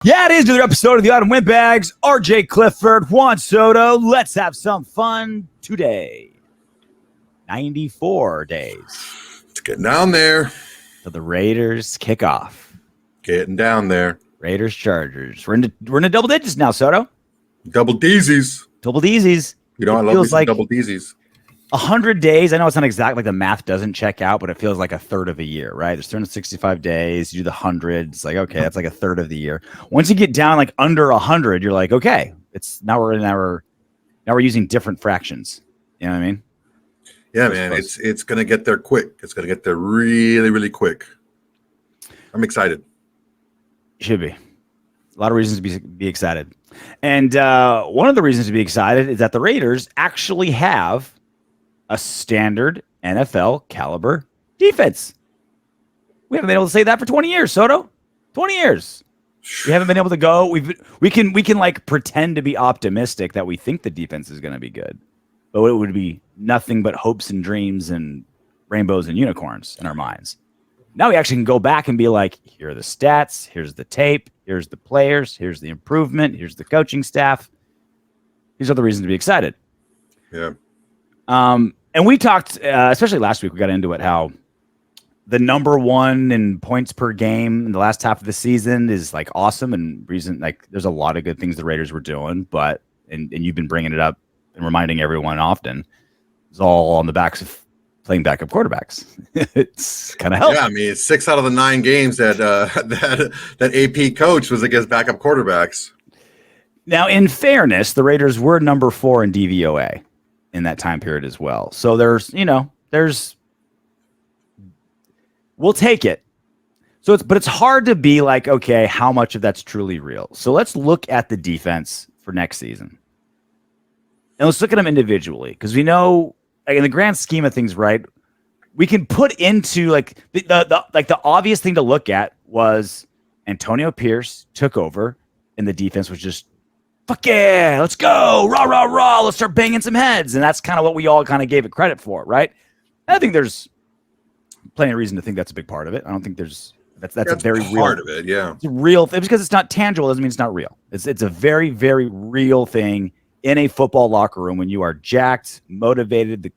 Yeah, it is another episode of the Autumn Windbags. RJ Clifford, Juan Soto. Let's have some fun today. 94 days. It's getting down there. So the Raiders kickoff. Getting down there. Raiders Chargers. We're in double digits now, Soto. Double D's. Double D's. You know, I love these like double D's. 100 days. I know it's not exact, like the math doesn't check out, but it feels like a third of a year, right? There's 365 days. You do the 100. It's like, okay, that's like a third of the year. Once you get down like under 100, you're like, okay, it's now we're using different fractions. You know what I mean? Yeah, man. It's gonna get there quick. It's gonna get there really, really quick. I'm excited. Should be. A lot of reasons to be excited. And one of the reasons to be excited is that the Raiders actually have a standard NFL caliber defense. We haven't been able to say that for 20 years, Soto. 20 years. We haven't been able to go. We can like pretend to be optimistic that we think the defense is going to be good, but it would be nothing but hopes and dreams and rainbows and unicorns in our minds. Now we actually can go back and be like, here are the stats, here's the tape, here's the players, here's the improvement, here's the coaching staff. These are the reasons to be excited. Yeah. And we talked, especially last week, we got into it, how the number one in points per game in the last half of the season is like awesome, and reason like there's a lot of good things the Raiders were doing, but and you've been bringing it up and reminding everyone often, it's all on the backs of playing backup quarterbacks. It's kind of helpful. Yeah, I mean, 6 out of the 9 games that that AP coach was against backup quarterbacks. Now, in fairness, the Raiders were number 4 in DVOA in that time period as well. So we'll take it. So it's hard to be like, okay, how much of that's truly real? So let's look at the defense for next season. And let's look at them individually, because we know, like, in the grand scheme of things, right, we can put into like the obvious thing to look at was Antonio Pierce took over and the defense was just, fuck yeah, let's go, rah, rah, rah, let's start banging some heads. And that's kind of what we all kind of gave it credit for, right? And I think there's plenty of reason to think that's a big part of it. I don't think that's a very real part of it, yeah. It's a real thing. Because it's not tangible doesn't mean it's not real. It's a very, very real thing in a football locker room when you are jacked, motivated, the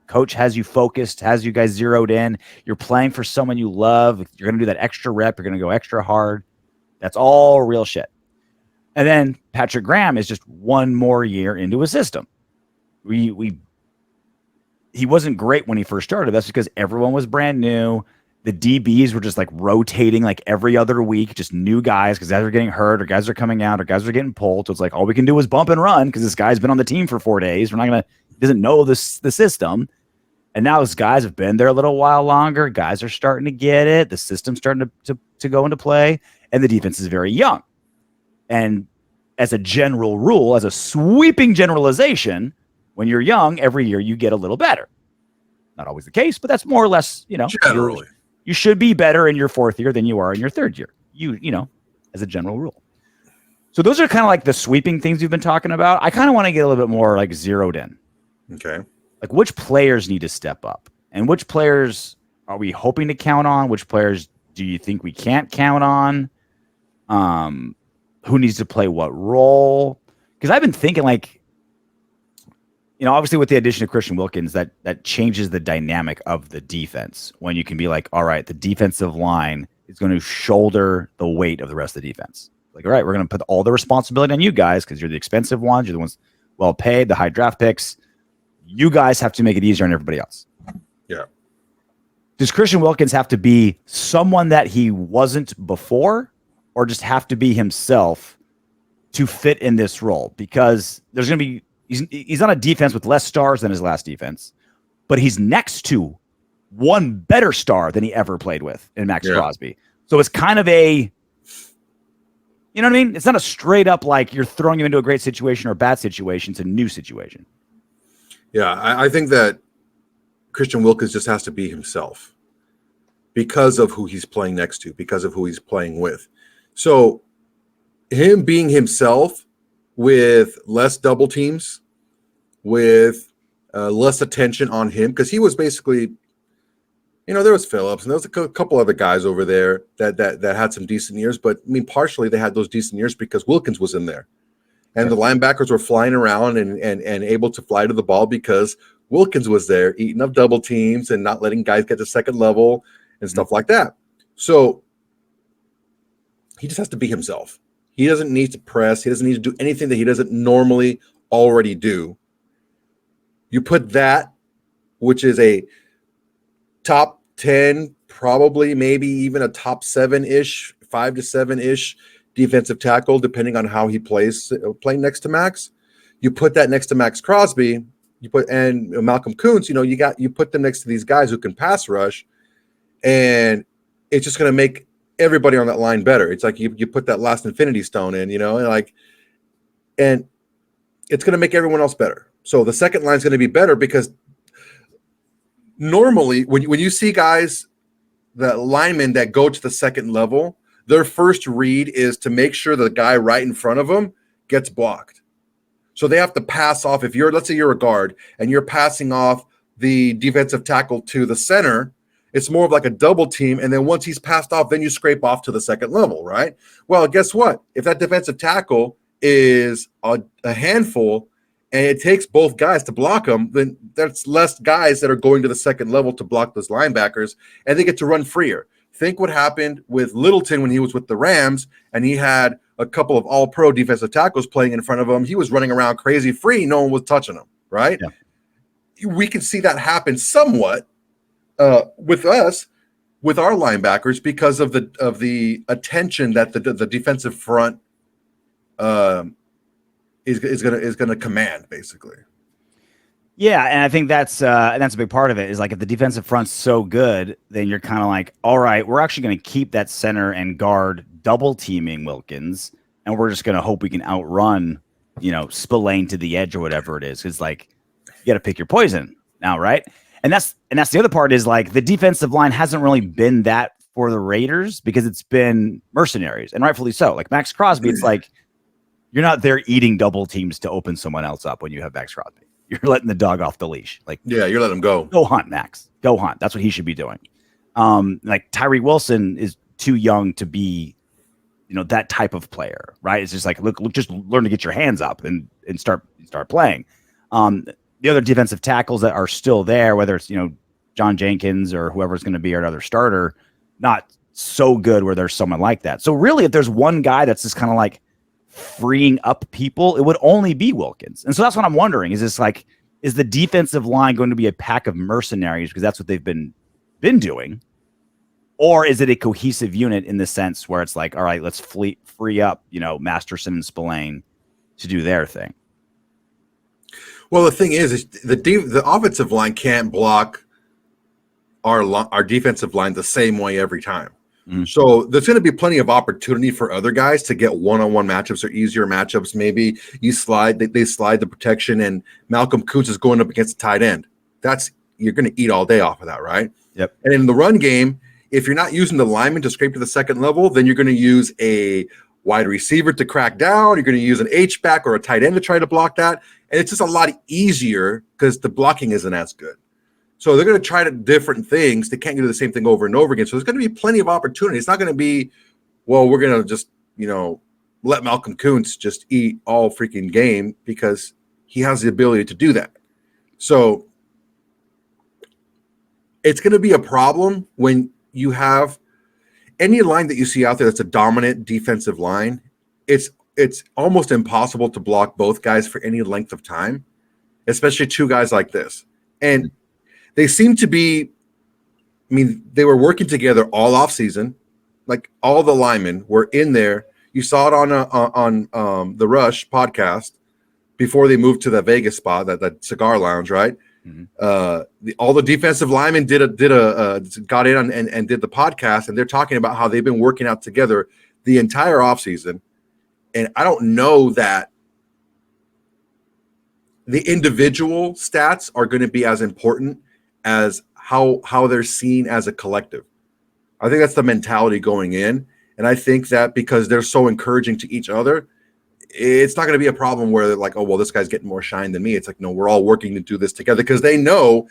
coach has you focused, has you guys zeroed in, you're playing for someone you love, you're going to do that extra rep, you're going to go extra hard. That's all real shit. And then Patrick Graham is just one more year into a system. He wasn't great when he first started. That's because everyone was brand new. The DBs were just like rotating like every other week, just new guys because guys are getting hurt or guys are coming out or guys are getting pulled. So it's like all we can do is bump and run because this guy's been on the team for 4 days. He doesn't know the system. And now his guys have been there a little while longer. Guys are starting to get it. The system's starting to go into play. And the defense is very young. And as a general rule, as a sweeping generalization, when you're young, every year you get a little better. Not always the case, but that's more or less, generally. You should be better in your 4th year than you are in your 3rd year. As a general rule. So those are kind of like the sweeping things we've been talking about. I kind of want to get a little bit more like zeroed in. Okay. Like which players need to step up and which players are we hoping to count on? Which players do you think we can't count on? Who needs to play what role? Because I've been thinking like, obviously with the addition of Christian Wilkins, that changes the dynamic of the defense when you can be like, all right, the defensive line is going to shoulder the weight of the rest of the defense. Like, all right, we're going to put all the responsibility on you guys because you're the expensive ones. You're the ones well paid, the high draft picks. You guys have to make it easier on everybody else. Yeah. Does Christian Wilkins have to be someone that he wasn't before or just have to be himself to fit in this role? Because there's going to be, he's on a defense with less stars than his last defense, but he's next to one better star than he ever played with in Maxx Crosby. So it's kind of a, you know what I mean? It's not a straight up like you're throwing him into a great situation or a bad situation. It's a new situation. Yeah, I think that Christian Wilkins just has to be himself because of who he's playing next to, because of who he's playing with. So him being himself with less double teams, with less attention on him, because he was basically There was Phillips and there was a couple other guys over there that had some decent years. But I mean, partially they had those decent years because Wilkins was in there, and the linebackers were flying around and able to fly to the ball because Wilkins was there, eating up double teams and not letting guys get to second level and stuff like that. So he just has to be himself. He doesn't need to press. He doesn't need to do anything that he doesn't normally already do. You put that, which is a top 10, probably maybe even a top 7-ish, 5 to 7-ish defensive tackle, depending on how he plays, playing next to Maxx. You put that next to Maxx Crosby, and Malcolm Koonce, you put them next to these guys who can pass rush, and it's just going to make everybody on that line better. It's like you put that last infinity stone in, and it's going to make everyone else better. So the second line is going to be better because normally when you see guys, the linemen that go to the second level, their first read is to make sure the guy right in front of them gets blocked. So they have to pass off. Let's say you're a guard and you're passing off the defensive tackle to the center, it's more of like a double team. And then once he's passed off, then you scrape off to the second level, right? Well, guess what? If that defensive tackle is a handful and it takes both guys to block him, then there's less guys that are going to the second level to block those linebackers, and they get to run freer. Think what happened with Littleton when he was with the Rams and he had a couple of all-pro defensive tackles playing in front of him. He was running around crazy free. No one was touching him, right? Yeah. We can see that happen somewhat with us, with our linebackers, because of the attention that the defensive front is gonna command, basically. Yeah, and I think that's a big part of it. Is like if the defensive front's so good, then you're kind of like, all right, we're actually going to keep that center and guard double teaming Wilkins, and we're just going to hope we can outrun, Spillane to the edge or whatever it is. It's like you got to pick your poison now, right? And that's the other part is like the defensive line hasn't really been that for the Raiders because it's been mercenaries, and rightfully so. Like Maxx Crosby, it's like you're not there eating double teams to open someone else up when you have Maxx Crosby. You're letting the dog off the leash. Like, yeah, you're letting him go. Go hunt, Max. Go hunt. That's what he should be doing. Like Tyree Wilson is too young to be, that type of player, right? It's just like, look, just learn to get your hands up and start playing. The other defensive tackles that are still there, whether it's, John Jenkins or whoever's going to be another starter, not so good where there's someone like that. So really, if there's one guy that's just kind of like freeing up people, it would only be Wilkins. And so that's what I'm wondering, is the defensive line going to be a pack of mercenaries because that's what they've been doing? Or is it a cohesive unit in the sense where it's like, all right, let's free up, Masterson and Spillane to do their thing? Well, the thing is the offensive line can't block our defensive line the same way every time. Mm-hmm. So there's going to be plenty of opportunity for other guys to get one-on-one matchups or easier matchups. Maybe you they slide the protection and Malcolm Koonce is going up against a tight end. You're going to eat all day off of that, right? Yep. And in the run game, if you're not using the lineman to scrape to the second level, then you're going to use a wide receiver to crack down. You're going to use an H-back or a tight end to try to block that. And it's just a lot easier because the blocking isn't as good. So they're going to try different things. They can't do the same thing over and over again. So there's going to be plenty of opportunity. It's not going to be, well, we're going to just, let Malcolm Koonce just eat all freaking game because he has the ability to do that. So it's going to be a problem when you have any line that you see out there that's a dominant defensive line. It's almost impossible to block both guys for any length of time, especially two guys like this. And they seem to be, they were working together all off season. Like all the linemen were in there. You saw it on the Rush podcast before they moved to the Vegas spot, that cigar lounge, right? Mm-hmm. All the defensive linemen got in and did the podcast, and they're talking about how they've been working out together the entire offseason. And I don't know that the individual stats are going to be as important as how they're seen as a collective. I think that's the mentality going in. And I think that because they're so encouraging to each other, it's not going to be a problem where they're like, oh, well, this guy's getting more shine than me. It's like, no, we're all working to do this together because they know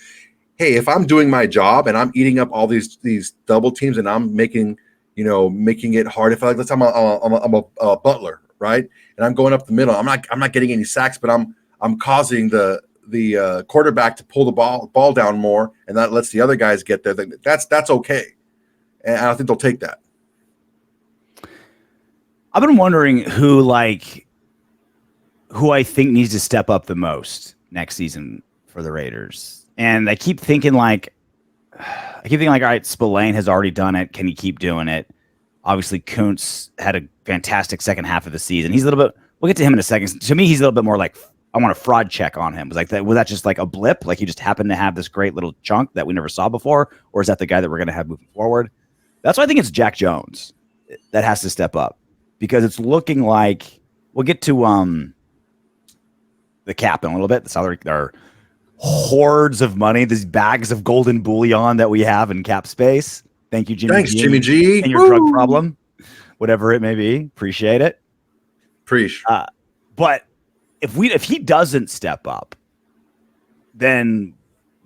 hey, if I'm doing my job and I'm eating up all these double teams and I'm making it hard. If let's say I'm a butler, right? And I'm going up the middle. I'm not getting any sacks, but I'm causing the quarterback to pull the ball down more, and that lets the other guys get there. That's okay, and I think they'll take that. I've been wondering who I think needs to step up the most next season for the Raiders, and I keep thinking all right, Spillane has already done it. Can he keep doing it? Obviously, Koonce had a fantastic second half of the season. He's a little bit. We'll get to him in a second. To me, he's a little bit more like, I want a fraud check on him. Was that just like a blip? Like he just happened to have this great little chunk that we never saw before, or is that the guy that we're going to have moving forward? That's why I think it's Jack Jones that has to step up, because it's looking like we'll get to the cap in a little bit. The salary, there are hordes of money, these bags of golden bullion that we have in cap space. Thank you, Jimmy. Thanks, Jimmy G. And your drug problem, whatever it may be. Appreciate it. But if he doesn't step up, then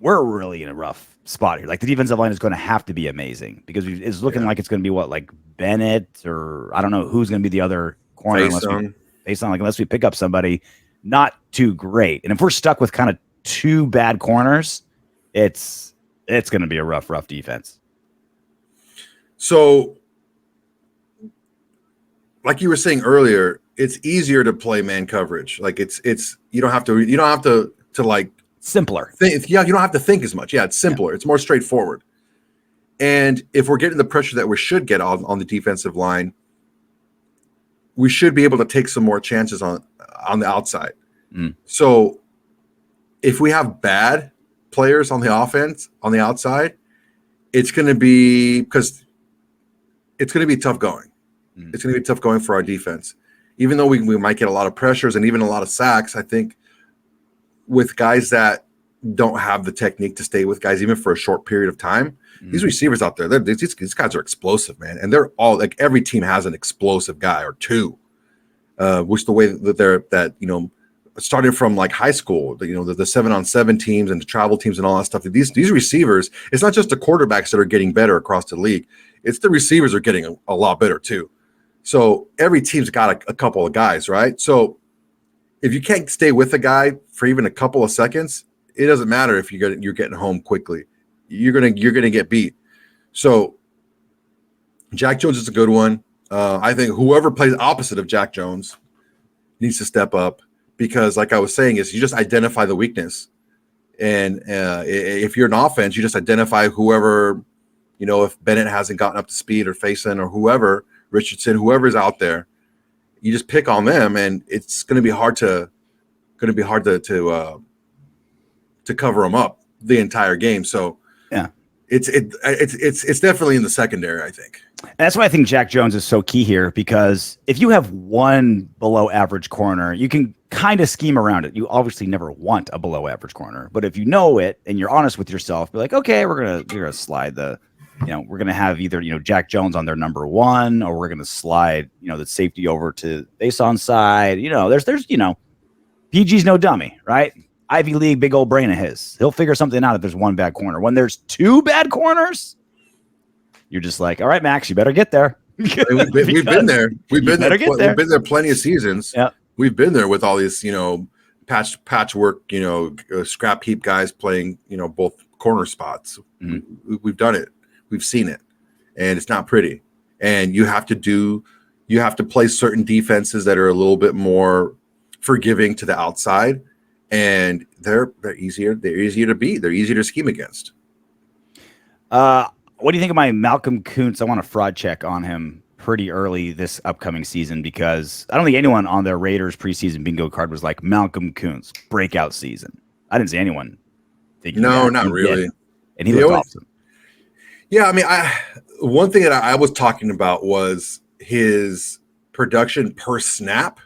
we're really in a rough spot here. Like the defensive line is going to have to be amazing, because it's looking like it's going to be like Bennett, or I don't know who's going to be the other corner unless we pick up somebody not too great. And if we're stuck with kind of two bad corners, it's going to be a rough defense. So, like you were saying earlier, it's easier to play man coverage. Like it's you don't have to like simpler. You don't have to think as much. Yeah, it's simpler. Yeah. It's more straightforward. And if we're getting the pressure that we should get on the defensive line, we should be able to take some more chances on the outside. So if we have bad players on the offense on the outside, it's going to be tough going. It's going to be tough going for our defense. Even though we might get a lot of pressures and even a lot of sacks, I think with guys that don't have the technique to stay with guys even for a short period of time, these receivers out there, these guys are explosive, man. And they're all like, every team has an explosive guy or two, which the way that starting from like high school, the 7-on-7 teams and the travel teams and all that stuff. These receivers, it's not just the quarterbacks that are getting better across the league. It's the receivers are getting a lot better too. So every team's got a couple of guys, right? So if you can't stay with a guy for even a couple of seconds, it doesn't matter if you're getting home quickly. You're gonna get beat. So Jack Jones is a good one. I think whoever plays opposite of Jack Jones needs to step up, because like I was saying, is you just identify the weakness. And if you're an offense, you just identify whoever, if Bennett hasn't gotten up to speed, or Faison, or whoever, Richardson, whoever's out there, you just pick on them, and it's going to be hard to cover them up the entire game. So yeah, it's definitely in the secondary, I think. And that's why I think Jack Jones is so key here, because if you have one below average corner, you can kind of scheme around it. You obviously never want a below average corner, but if you know it and you're honest with yourself, be like, okay, we're gonna slide we're gonna have either Jack Jones on their number one, or we're gonna slide the safety over to Faison side. There's PG's no dummy, right? Ivy League, big old brain of his. He'll figure something out if there's one bad corner. When there's two bad corners, you're just like, all right, Max, you better get there. We've been there. We've been there plenty of seasons. Yeah. We've been there with all these, patchwork, scrap heap guys playing, both corner spots. Mm-hmm. We've done it. We've seen it, and it's not pretty. And you have to play certain defenses that are a little bit more forgiving to the outside, and they're easier. They're easier to beat. They're easier to scheme against. What do you think of my Malcolm Koonce? I want a fraud check on him pretty early this upcoming season, because I don't think anyone on their Raiders preseason bingo card was like Malcolm Koonce breakout season. I didn't see anyone thinking no, not really. And he looked awesome. Yeah, I mean, one thing that I was talking about was his production per snap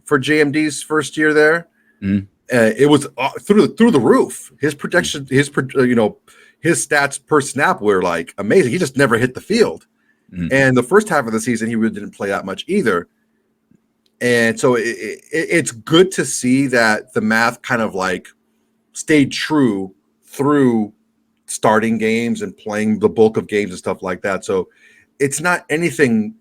for JMD's first year there. Mm-hmm. It was through the roof. His production, his stats per snap were like amazing. He just never hit the field. Mm-hmm. And the first half of the season, he really didn't play that much either. And so it's good to see that the math kind of like stayed true through starting games and playing the bulk of games and stuff like that. So it's not anything.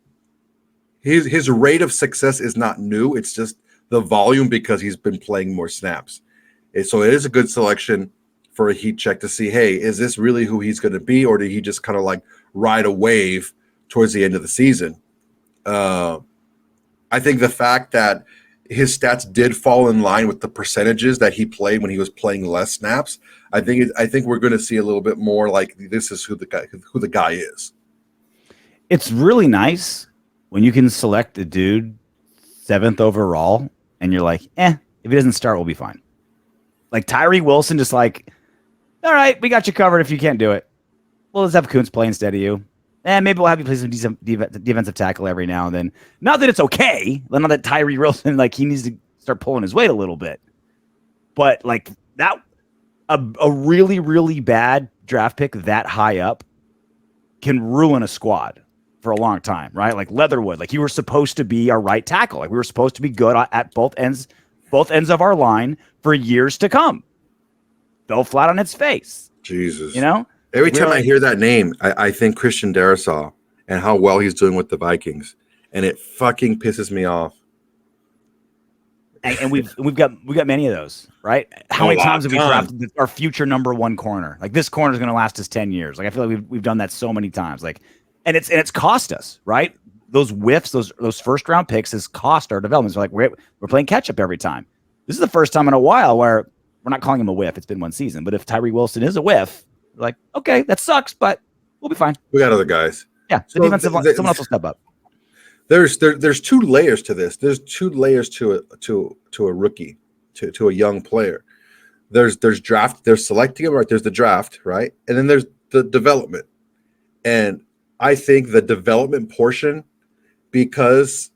His rate of success is not new. It's just the volume because he's been playing more snaps. So it is a good selection for a heat check to see, hey, is this really who he's going to be, or did he just kind of like ride a wave towards the end of the season? I think the fact that his stats did fall in line with the percentages that he played when he was playing less snaps, I think we're going to see a little bit more like this is who the guy is. It's really nice when you can select a dude 7th overall and you're like, if he doesn't start, we'll be fine. Like Tyree Wilson, just like, all right, we got you covered if you can't do it. Well, let's have Koonce play instead of you. Maybe we'll have you play some defensive tackle every now and then. Not that it's okay. Not that Tyree Wilson, like, he needs to start pulling his weight a little bit. But, like, that a really, really bad draft pick that high up can ruin a squad for a long time, right? Like Leatherwood, like, you were supposed to be our right tackle. Like, we were supposed to be good at both ends of our line for years to come. Fell flat on its face. Jesus. You know? Every time I hear that name, I think Christian Darrisaw and how well he's doing with the Vikings, and it fucking pisses me off. And we've got many of those, right? How many times have we drafted our future number 1 corner? Like, this corner is going to last us 10 years. Like, I feel like we've done that so many times. Like, and it's cost us, right? Those whiffs, those first round picks has cost our development. So, like, we're playing catch up every time. This is the first time in a while where we're not calling him a whiff. It's been 1 season, but if Tyree Wilson is a whiff, like, okay, that sucks, but we'll be fine. We got other guys. Yeah, the defensive line, someone else will step up. There's 2 layers to this. There's 2 layers to a rookie, to a young player. There's draft. There's selecting him, right? There's the draft, right? And then there's the development. And I think the development portion, because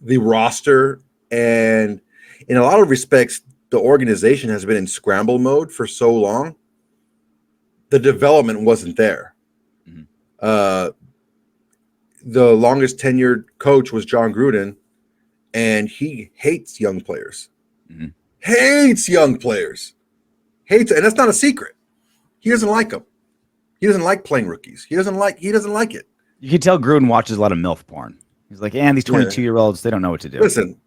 the roster and in a lot of respects, the organization has been in scramble mode for so long, the development wasn't there. Mm-hmm. The longest tenured coach was Jon Gruden, and he hates young players. Mm-hmm. Hates young players. And that's not a secret. He doesn't like them. He doesn't like playing rookies. He doesn't like it. You can tell Gruden watches a lot of MILF porn. He's like, these 22-year-olds, they don't know what to do. Listen,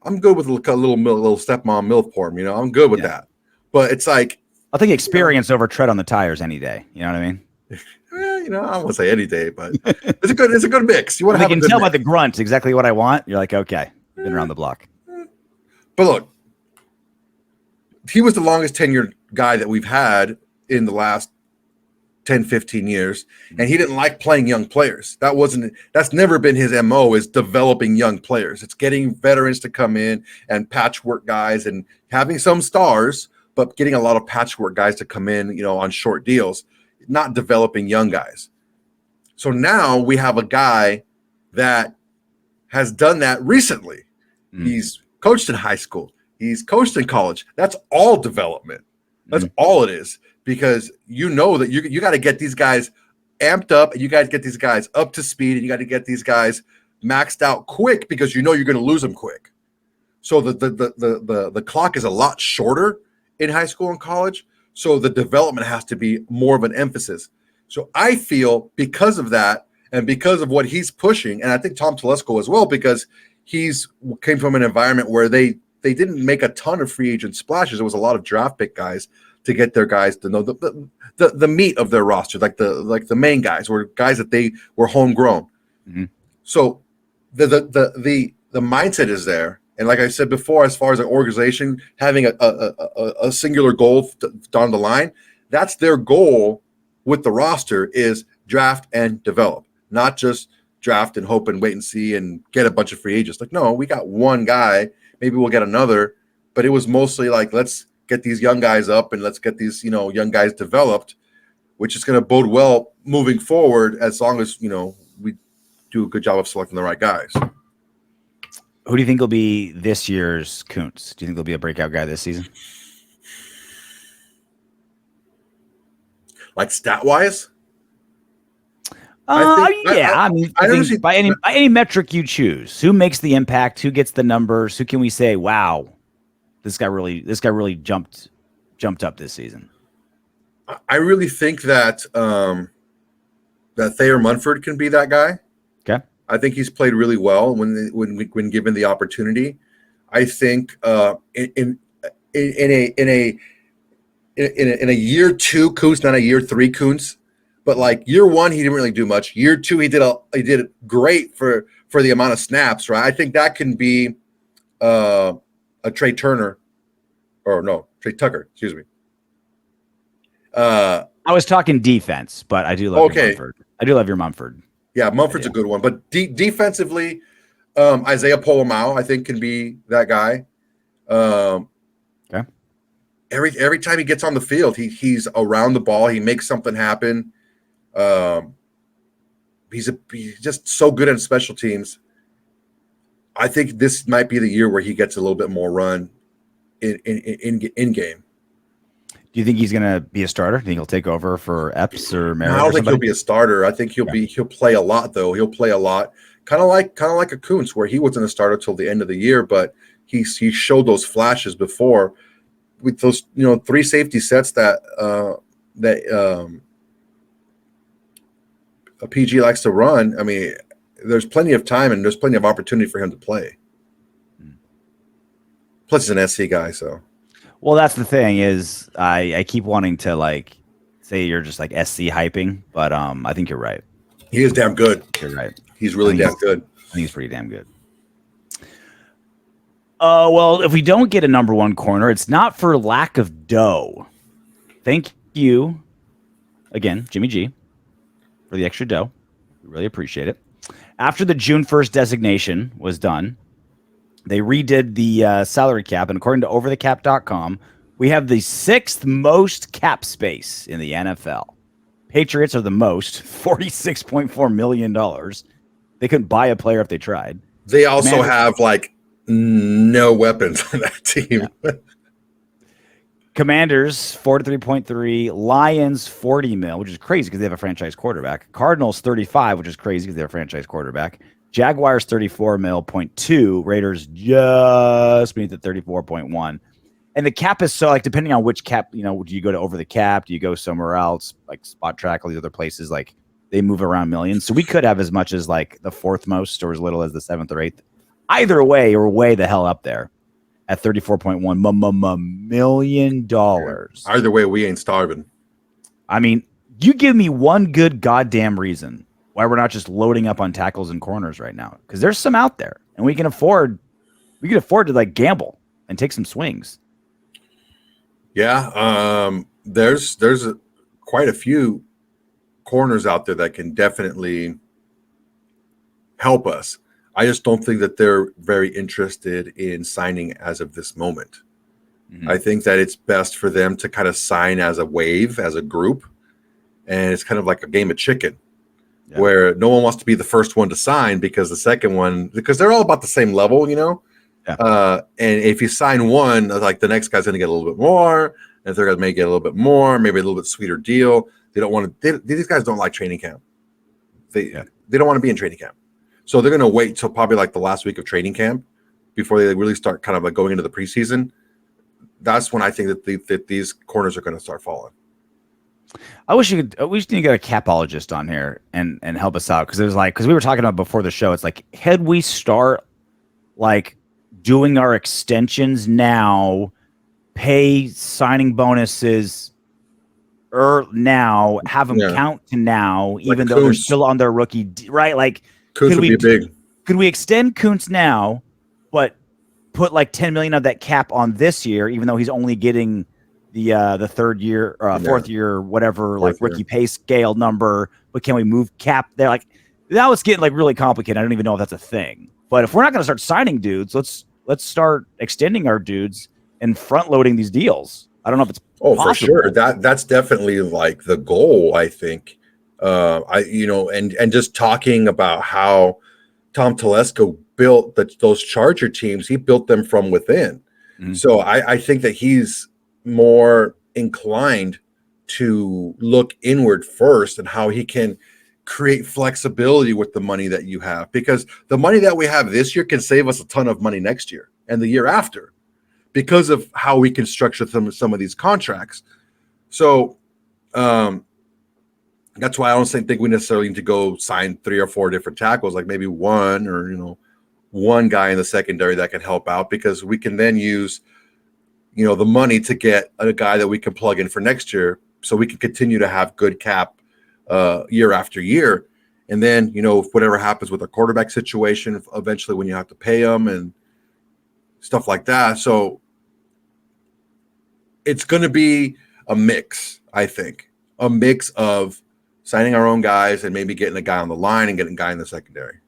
I'm good with a little stepmom MILF porn. I'm good with that. But it's like, I'll take experience over tread on the tires any day. You know what I mean? I won't say any day, but it's a good mix. You want to have. You can tell by the grunt exactly what I want. You're like, okay, been around the block. But look, he was the longest tenured guy that we've had in the last 10, 15 years, and he didn't like playing young players. That's never been his MO, is developing young players. It's getting veterans to come in and patchwork guys and having some stars, but getting a lot of patchwork guys to come in, on short deals, not developing young guys. So now we have a guy that has done that recently. He's coached in high school. He's coached in college. That's all development. That's all it is. Because that you got to get these guys amped up, and you got to get these guys up to speed, and you got to get these guys maxed out quick, because you're going to lose them quick. So the clock is a lot shorter in high school and college. So the development has to be more of an emphasis. So I feel because of that, and because of what he's pushing, and I think Tom Telesco as well, because he's came from an environment where they didn't make a ton of free agent splashes. It was a lot of draft pick guys to get their guys to know the meat of their roster, like the main guys, were guys that they were homegrown. Mm-hmm. So the mindset is there. And like I said before, as far as an organization having a singular goal down the line, that's their goal with the roster, is draft and develop, not just draft and hope and wait and see and get a bunch of free agents. Like, no, we got one guy, maybe we'll get another, but it was mostly like, let's get these young guys up and let's get these, young guys developed, which is going to bode well moving forward, as long as, we do a good job of selecting the right guys. Who do you think will be this year's Koonce? Do you think he'll be a breakout guy this season? Like stat-wise? I think by any metric you choose, who makes the impact, who gets the numbers, who can we say, wow, this guy really jumped jumped up this season. I really think that that Thayer Munford can be that guy. Okay. I think he's played really well when given the opportunity. I think in a year two Koonce, not a year three Koonce, but like year one he didn't really do much. Year two he did great for the amount of snaps, right? I think that can be a Trey Tucker, excuse me. I was talking defense, but I do love your Munford. I do love your Munford. Yeah, Munford's a good one, but defensively, Isaiah Polomau I think can be that guy. Okay. Every time he gets on the field, he's around the ball. He makes something happen. He's just so good at special teams. I think this might be the year where he gets a little bit more run in game. Do you think he's going to be a starter? Do you think he'll take over for Epps or Merritt? I don't think he'll be a starter. I think he'll play a lot though. He'll play a lot, kind of like a Koonce, where he wasn't a starter till the end of the year, but he showed those flashes before with those 3 safety sets that a PG likes to run. I mean, there's plenty of time and there's plenty of opportunity for him to play. Plus, he's an SC guy, so. Well, that's the thing is I keep wanting to like say you're just like SC hyping, but I think you're right. He is damn good. You're right. He's really damn good. I think he's pretty damn good. Well, if we don't get a number 1 corner, it's not for lack of dough. Thank you again, Jimmy G, for the extra dough. We really appreciate it. After the June 1st designation was done, they redid the salary cap, and according to overthecap.com, we have the 6th most cap space in the NFL. Patriots are the most, $46.4 million. They couldn't buy a player if they tried. They also have like no weapons on that team. Yeah. Commanders, 43.3. Lions, 40 mil, which is crazy because they have a franchise quarterback. Cardinals, 35, which is crazy because they have a franchise quarterback. Jaguars, 34 mil, 0.2. Raiders just beneath the 34.1. And the cap is so, like, depending on which cap, do you go to over the cap? Do you go somewhere else, like Spot Track, all these other places? Like, they move around millions. So we could have as much as, like, the 4th most or as little as the 7th or 8th. Either way, we're way the hell up there at $34.1 million. Either way, we ain't starving. I mean, you give me one good goddamn reason why we're not just loading up on tackles and corners right now, because there's some out there, and we can afford to like gamble and take some swings. Yeah, there's quite a few corners out there that can definitely help us. I just don't think that they're very interested in signing as of this moment. Mm-hmm. I think that it's best for them to kind of sign as a wave, as a group, and it's kind of like a game of chicken. Yeah. Where no one wants to be the first one to sign because they're all about the same level, Yeah. And if you sign one, like the next guy's going to get a little bit more, and the third guy may get a little bit more, maybe a little bit sweeter deal. They don't want to. These guys don't like training camp. They don't want to be in training camp, so they're going to wait till probably like the last week of training camp before they really start kind of like going into the preseason. That's when I think that these corners are going to start falling. I wish we need to get a capologist on here and help us out, because we were talking about before the show. It's like, had we start like doing our extensions now, pay signing bonuses now, have them count to now, like even though they're still on their rookie, right? Like, Koonce would be big. Could we extend Koonce now, but put like 10 million of that cap on this year, even though he's only getting the 3rd year, 4th year, whatever, like rookie pay scale number, but can we move cap there? Like, now it's getting like really complicated. I don't even know if that's a thing. But if we're not going to start signing dudes, let's start extending our dudes and front loading these deals. I don't know if it's possible. For sure. That's definitely like the goal, I think. And just talking about how Tom Telesco built those Charger teams, he built them from within. Mm-hmm. So I think that he's more inclined to look inward first and how he can create flexibility with the money that you have, because the money that we have this year can save us a ton of money next year and the year after. because of how we can structure some of these contracts. So that's why I don't think we necessarily need to go sign 3 or 4 different tackles, like maybe one or, one guy in the secondary that can help out, because we can then use, the money to get a guy that we can plug in for next year, so we can continue to have good cap year after year. And then, whatever happens with the quarterback situation, eventually when you have to pay them and stuff like that. So it's going to be a mix, I think, a mix of signing our own guys and maybe getting a guy on the line and getting a guy in the secondary.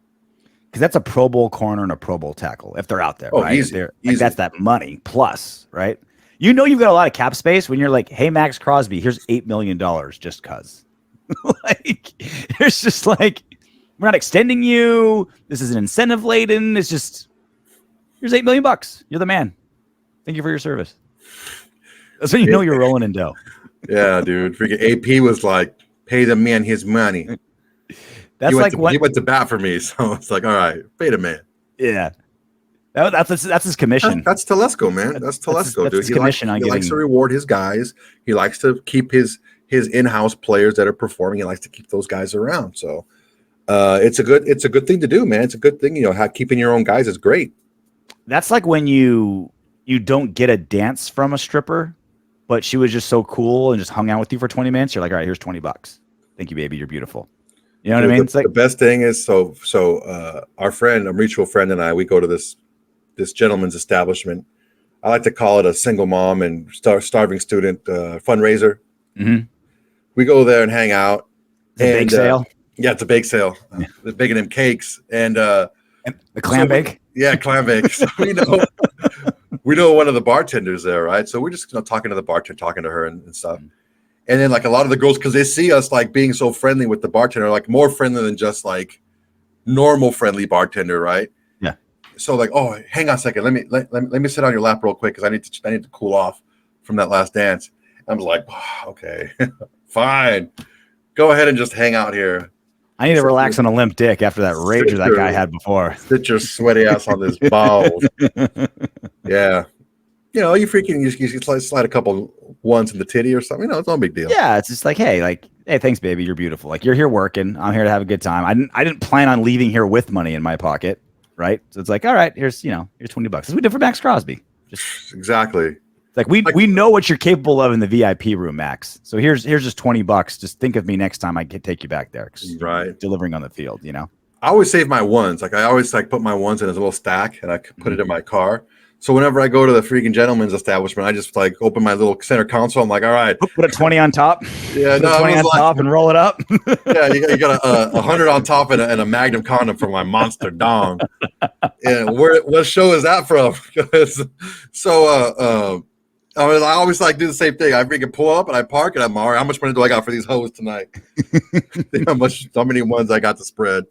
Because that's a Pro Bowl corner and a Pro Bowl tackle if they're out there, right? Easy. That's that money plus, right? You've got a lot of cap space when you're like, hey, Maxx Crosby, here's $8 million just because. Like, it's just like, we're not extending you. This is an incentive laden. It's just, here's $8 million. You're the man. Thank you for your service. That's when you're rolling in dough. Yeah, dude. Freaking AP was like, pay the man his money. That's he went to bat for me, so it's like, all right, pay the man. Yeah, that's his commission. That's Telesco, man. That's Telesco, dude. He likes to reward his guys. He likes to keep his in-house players that are performing. He likes to keep those guys around. So it's a good thing to do, man. It's a good thing. Keeping your own guys is great. That's like when you don't get a dance from a stripper, but she was just so cool and just hung out with you for 20 minutes. You're like, all right, here's $20. Thank you, baby. You're beautiful. You know what I mean? It's like the best thing is our friend, a mutual friend, and I, we go to this gentleman's establishment. I like to call it a single mom and starving student fundraiser. Mm-hmm. We go there and hang out. It's a bake sale. Yeah, it's a bake sale. They're baking them cakes and the clam bake. Yeah, clam bake. So we know one of the bartenders there, right? So we're just talking to the bartender, talking to her and stuff. And then like a lot of the girls, because they see us like being so friendly with the bartender, like more friendly than just like normal friendly bartender, right? Yeah. So like, oh, hang on a second, let me sit on your lap real quick because I need to cool off from that last dance. I'm like, oh, okay, fine, go ahead and just hang out here. I need to relax on a limp dick after that rager that guy had before. Sit your sweaty ass on this balls. Yeah. You freaking you slide a couple ones in the titty or something. It's no big deal. Yeah, it's just like, hey, thanks, baby, you're beautiful. Like, you're here working. I'm here to have a good time. I didn't plan on leaving here with money in my pocket, right? So it's like, all right, here's $20. As we did for Maxx Crosby. Just exactly. It's like we know what you're capable of in the VIP room, Max. So here's just $20. Just think of me next time I can take you back there. Right. Delivering on the field, I always save my ones. Like I always put my ones in a little stack and I put it in my car. So whenever I go to the freaking gentleman's establishment, I just open my little center console. I'm like, all right, put a 20 on top. Yeah, put a 20 on top and roll it up. Yeah, you got a 100 on top and a Magnum condom for my monster dong. And what show is that from? I always do the same thing. I freaking pull up and I park and I'm all right. How much money do I got for these hoes tonight? how many ones I got to spread?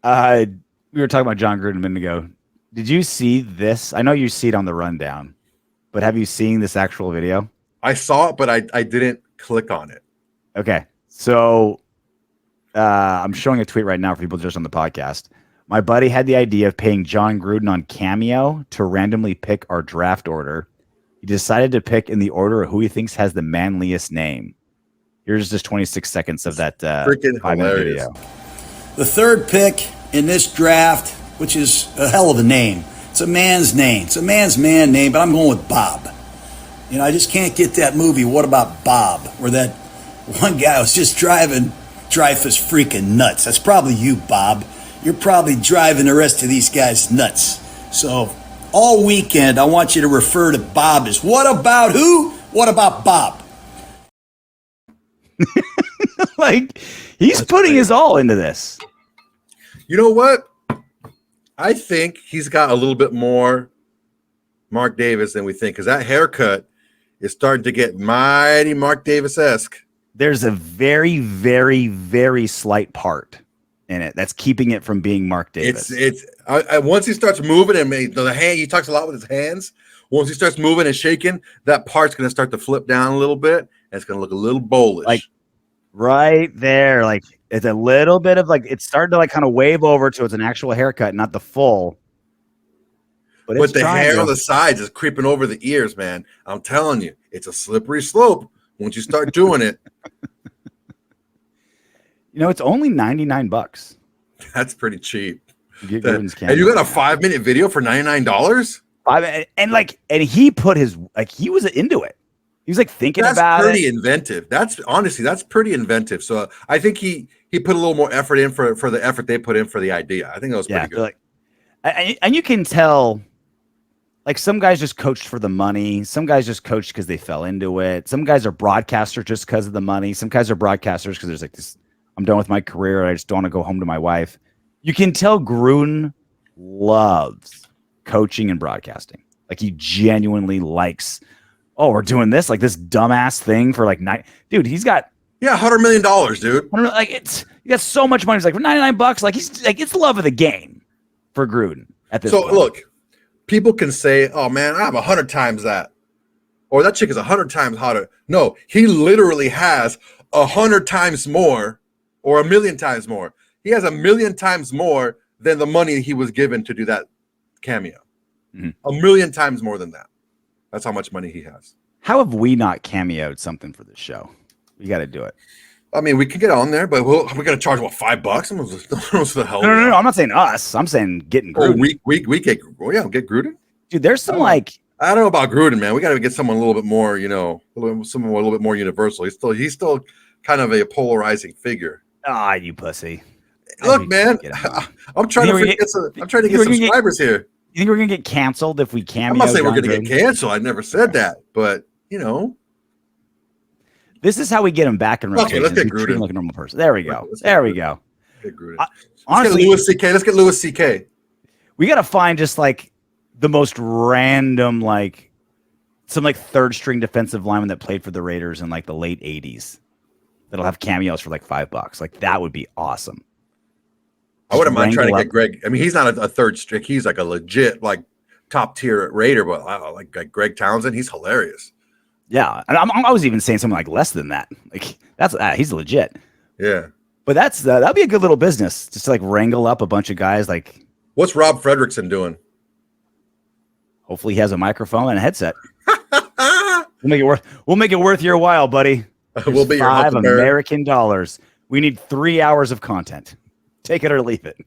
We were talking about Jon Gruden a minute ago. Did you see this? I know you see it on the rundown, but have you seen this actual video? I saw it, but I didn't click on it. Okay. So I'm showing a tweet right now for people just on the podcast. My buddy had the idea of paying Jon Gruden on Cameo to randomly pick our draft order. He decided to pick in the order of who he thinks has the manliest name. Here's just 26 seconds of that freaking 5-minute video. The third pick in this draft, which is a hell of a name. It's a man's name. It's a man's man name, but I'm going with Bob. I just can't get that movie, What About Bob? Where that one guy was just driving Dreyfus freaking nuts. That's probably you, Bob. You're probably driving the rest of these guys nuts. So all weekend, I want you to refer to Bob as what about who? What about Bob? He's putting his all into this. You know what? I think he's got a little bit more Mark Davis than we think, because that haircut is starting to get mighty Mark Davis-esque. There's a very, very, very slight part in it that's keeping it from being Mark Davis. Once he starts moving and he talks a lot with his hands. Once he starts moving and shaking, that part's going to start to flip down a little bit, and it's going to look a little bullish. Like right there, it's a little bit of it's starting to kind of wave over to it's an actual haircut, not the full. but the hair on the sides is creeping over the ears, man. I'm telling you, it's a slippery slope once you start doing it. It's only $99. That's pretty cheap. And you got a 5-minute video for $99? And he put his he was into it. He was thinking about it. That's pretty inventive. That's pretty inventive. So I think he put a little more effort in for the effort they put in for the idea. I think that was pretty good. And you can tell, some guys just coached for the money. Some guys just coached because they fell into it. Some guys are broadcasters just because of the money. Some guys are broadcasters because there's this, I'm done with my career. I just don't want to go home to my wife. You can tell Gruden loves coaching and broadcasting. He genuinely likes, we're doing this, this dumbass thing for dude, he's got $100 million, dude. I don't know, he got so much money. He's for $99, he's it's the love of the game for Gruden at this point. So look, people can say, oh man, I have 100 times that, or that chick is 100 times hotter. No, he literally has 100 times more, or 1,000,000 times more. He has 1,000,000 times more than the money he was given to do that cameo. Mm-hmm. 1,000,000 times more than that. That's how much money he has. How have we not cameoed something for this show? We got to do it. I mean, we can get on there, but we're going to charge $5? The hell? No. I'm not saying us. I'm saying getting Gruden. We get Gruden. Dude, there's some I don't know about Gruden, man. We got to get someone a little bit more, someone a little bit more universal. He's still kind of a polarizing figure. Ah, you pussy. Look, man, I'm trying to get some subscribers here. You think we're gonna get canceled if we cameo? I'm not saying we're gonna get canceled. I never said that, but this is how we get him back in rotation. Okay, let's get Gruden like a normal person. There we go. There we go. Get Gruden. Honestly, let's get Louis C.K. We got to find just the most random, some third string defensive lineman that played for the Raiders in the late '80s. That'll have cameos for $5. That would be awesome. I wouldn't mind trying to get Greg. I mean, he's not a third string. He's a legit top tier Raider, but like Greg Townsend, he's hilarious. Yeah, and I was even saying something less than that. That's he's legit. Yeah, but that'd be a good little business just to wrangle up a bunch of guys. What's Rob Fredrickson doing? Hopefully, he has a microphone and a headset. We'll make it worth your while, buddy. We'll be your $5 American dollars. We need 3 hours of content. Take it or leave it.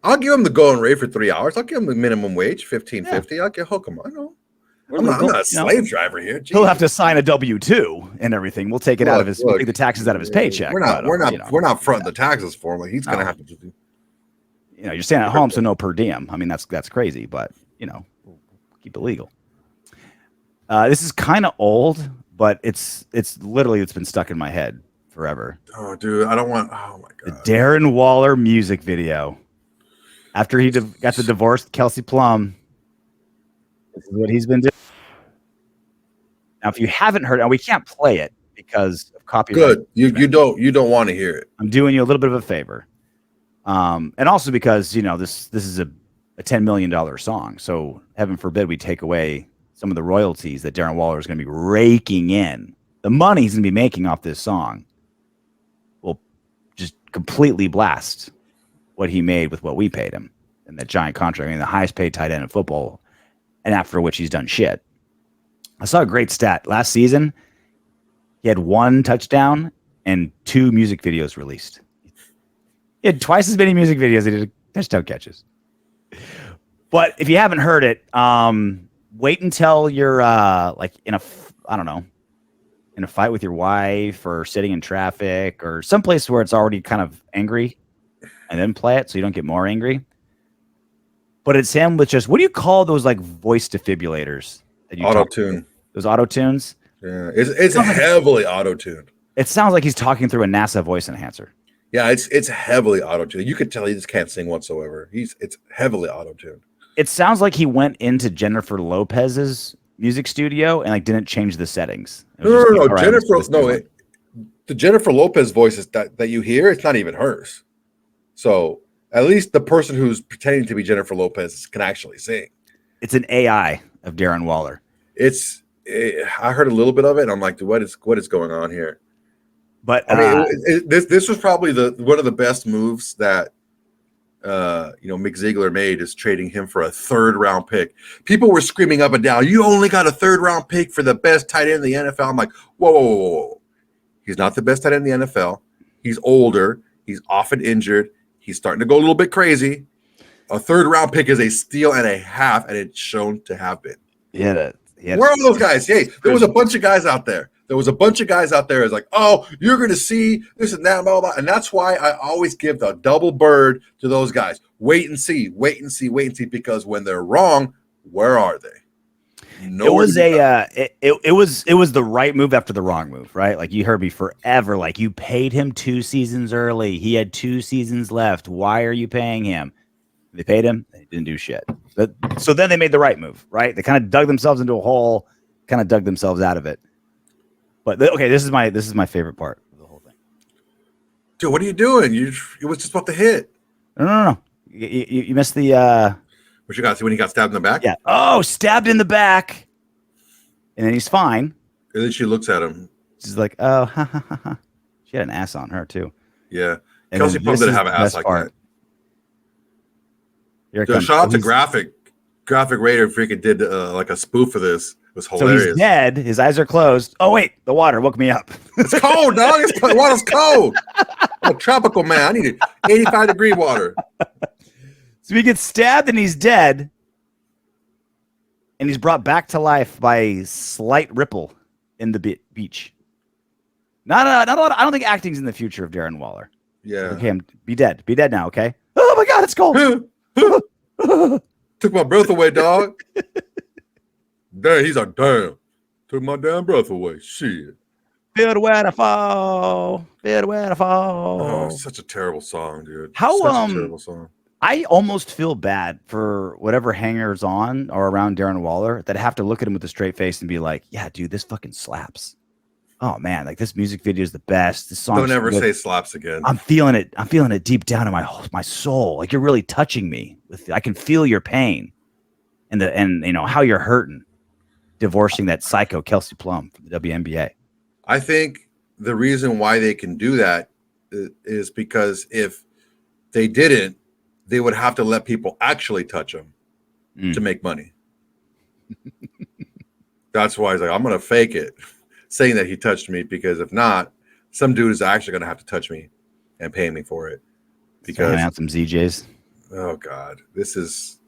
I'll give him the going rate for 3 hours. I'll give him the minimum wage, $15.50. I'll get hook him. I know. I'm not a slave driver here. Jeez. He'll have to sign a W-2 and everything. We'll take it out of his. We'll take the taxes out of his paycheck. We're not fronting the taxes for him. He's gonna have to do. You're staying at home, so no per diem. I mean, that's crazy, but we'll keep it legal. This is kind of old, but it's been stuck in my head forever. Oh, dude, I don't want. Oh my god. The Darren Waller music video. After he got the divorce, Kelsey Plum. This is what he's been doing. Now, if you haven't heard it, and we can't play it because of copyright. Good. You don't want to hear it. I'm doing you a little bit of a favor. And also because, this is a $10 million song. So heaven forbid we take away some of the royalties that Darren Waller is going to be raking in. The money he's going to be making off this song will just completely blast what he made with what we paid him and that giant contract. I mean, the highest paid tight end in football, and after which he's done shit. I saw a great stat. Last season, he had 1 touchdown and 2 music videos released. He had twice as many music videos as he did touchdown catches. But if you haven't heard it, wait until you're in a fight with your wife or sitting in traffic or someplace where it's already kind of angry, and then play it so you don't get more angry. But it's him with just, what do you call those voice defibrillators that you auto-tune? Those auto-tunes? Yeah, it's heavily auto-tuned. It sounds like he's talking through a NASA voice enhancer. Yeah, it's heavily auto-tuned. You could tell he just can't sing whatsoever. It's heavily auto-tuned. It sounds like he went into Jennifer Lopez's music studio and didn't change the settings. No. The Jennifer Lopez voices that you hear, it's not even hers. So at least the person who's pretending to be Jennifer Lopez can actually sing. It's an AI of Darren Waller. I heard a little bit of it, and I'm like, what is going on here? But I mean, this was probably one of the best moves that Mick Ziegler made is trading him for a 3rd-round pick. People were screaming up and down, "You only got a 3rd-round pick for the best tight end in the NFL." I'm like, whoa. He's not the best tight end in the NFL. He's older. He's often injured. He's starting to go a little bit crazy. A 3rd-round pick is a steal and a half, and it's shown to have been. Yeah. Where are those guys? Hey, there was a bunch of guys out there. It's like, oh, you're going to see this and that, blah, blah, blah. And that's why I always give the double bird to those guys. Wait and see, because when they're wrong, where are they? It was the right move after the wrong move, right? Like, you heard me forever. Like, you paid him 2 seasons early. He had 2 seasons left. Why are you paying him? They paid him. They didn't do shit. So then they made the right move, right? They kind of dug themselves into a hole, kind of dug themselves out of it. But okay, this is my favorite part of the whole thing. Dude, what are you doing? It was just about to hit. No. You missed the. What you got? See when he got stabbed in the back? Yeah. Oh, stabbed in the back, and then he's fine. And then she looks at him. She's like, "Oh, ha, ha, ha, ha." She had an ass on her too. Yeah, And Kelsey Plum didn't have an ass like part. that. Dude, shout out to Graphic Raider. Freaking did like a spoof of this. It was hilarious. So he's dead. His eyes are closed. Oh wait, the water woke me up. It's cold, dog. Water's cold. Oh, tropical man. I need 85-degree water. So he gets stabbed and he's dead, and he's brought back to life by a slight ripple in the beach. Not a lot. I don't think acting's in the future of Darren Waller. Yeah. Okay, be dead now. Okay. Oh my God, it's cold. Took my breath away, dog. Damn, he's like, damn. Took my damn breath away. Shit. Feel the weather fall. Oh, such a terrible song, dude. How such a terrible song. I almost feel bad for whatever hangers on or around Darren Waller that have to look at him with a straight face and be like, yeah, dude, this fucking slaps. Oh man, like this music video is the best. This song. Don't ever say slaps again. I'm feeling it. I'm feeling it deep down in my soul. Like, you're really touching me. I can feel your pain and you know how you're hurting. Divorcing that psycho Kelsey Plum from the WNBA. I think the reason why they can do that is because if they didn't, they would have to let people actually touch them to make money. That's why he's like, I'm going to fake it, saying that he touched me, because if not, some dude is actually going to have to touch me and pay me for it. Because out some ZJs. Oh God, this is.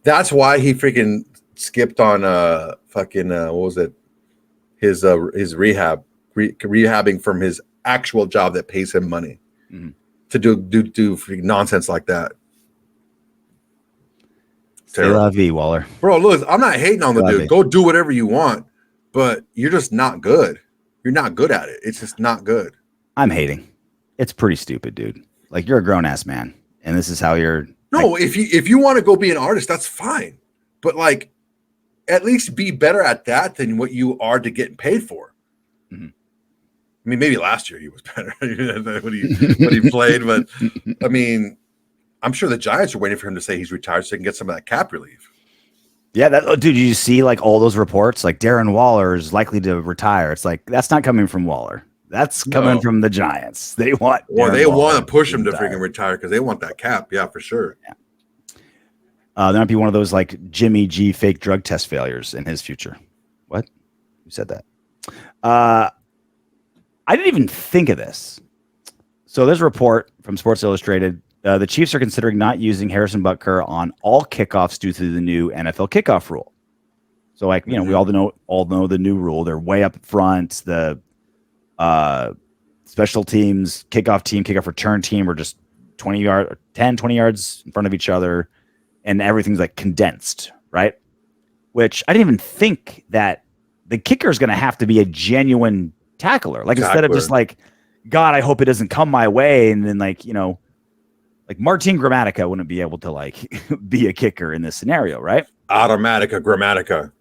That's why he freaking skipped on what was it? His rehabbing from his actual job that pays him money to do freaking nonsense like that. C'est la vie, Waller. Bro, look, I'm not hating on the dude. Go do whatever you want, but you're just not good. You're not good at it. It's just not good. I'm hating. It's pretty stupid, dude. Like, you're a grown ass man, and this is how you're. No, like, if you want to go be an artist, that's fine. But like, at least be better at that than what you are to get paid for. Mm-hmm. I mean, maybe last year he was better when he played, but I mean, I'm sure the Giants are waiting for him to say he's retired so they can get some of that cap relief. Yeah, dude, you see like all those reports, like Darren Waller is likely to retire. It's like, that's not coming from Waller. That's coming from the Giants. They want they want to push him to freaking retire because they want that cap. Yeah, for sure. Yeah. There might be one of those like Jimmy G fake drug test failures in his future. What? Who said that? I didn't even think of this. So there's a report from Sports Illustrated. The Chiefs are considering not using Harrison Butker on all kickoffs due to the new NFL kickoff rule. So, like, you know, we all know the new rule. They're way up front. The special teams, kickoff return team are just 20 yards in front of each other, and everything's like condensed, right? Which I didn't even think that the kicker is going to have to be a genuine tackler. Like, instead of just like, God, I hope it doesn't come my way. And then, like, you know, like Martin Gramatica wouldn't be able to like be a kicker in this scenario, right? Automatica, Gramatica.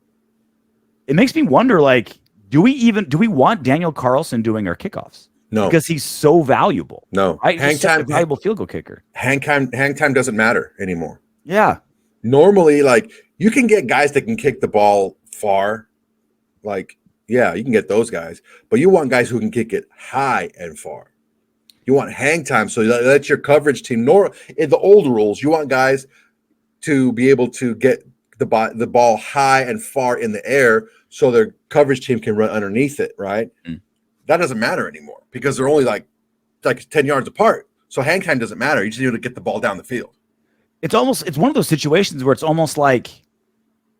It makes me wonder, like, do we want Daniel Carlson doing our kickoffs? No, because he's so valuable. No, right? Hang time, valuable field goal kicker. Hang time doesn't matter anymore. Yeah. Normally, like, you can get guys that can kick the ball far. Like, yeah, you can get those guys, but you want guys who can kick it high and far. You want hang time, so that's your coverage team. Nor in the old rules, you want guys to be able to get the ball high and far in the air, so their coverage team can run underneath it. Right? That doesn't matter anymore because they're only like 10 yards apart. So hang time doesn't matter. You just need to get the ball down the field. It's one of those situations where it's almost like